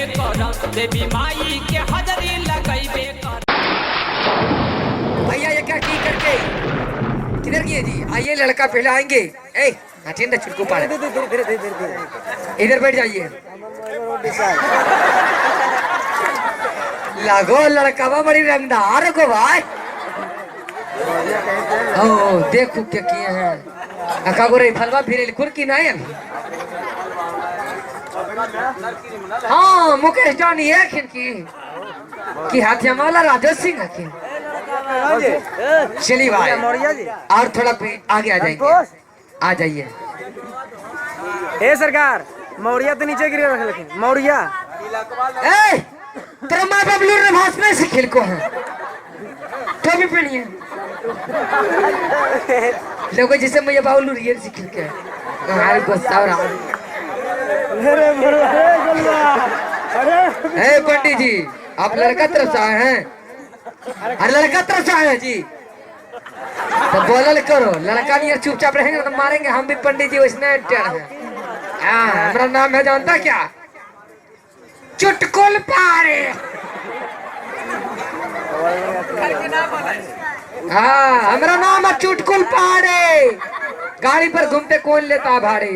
करब, देवी माई के हाजरी लगैबे करब। भैया ये क्या की करके किधर किए जी? आइए लड़का पहले आएंगे। ए हटिए छुटकू पाड़े, इधर बैठ जाइए। लगो लड़का बड़ी रंगदार को भाई। ओ देखो क्या किए हैं। अका गोरे फलवा फिर कुर्की नहीं है। हाँ मुकेश जानी है खिनकी कि हाथिया माला राजा सिंह है। चलिए भाई और थोड़ा आगे आ जाएंगे, आ जाइए। ए सरकार मौर्या तो नीचे गिरे रख लेकिन मौर्या ए तेरा माँ बाप लूर ने भाषण से खेल को है तो भी पहनिए लोगों जिसे मैं ये बाउल लूर ये से खेल के हमारे गुस्सा हो रहा है। ए पंडित जी आप लड़का तरफ से आए हैं? अरे लड़का तरफ से आए हैं जी तो बोलल करो। लड़का नहीं चुपचाप रहेंगे तो मारेंगे हम भी। पंडित जी उसने टेढ़ है। हमारा नाम है जानता क्या? चुटकुल पारे। हाँ हमारा नाम है चुटकुल पारे। गाड़ी पर घूमते कौन लेता भाड़े।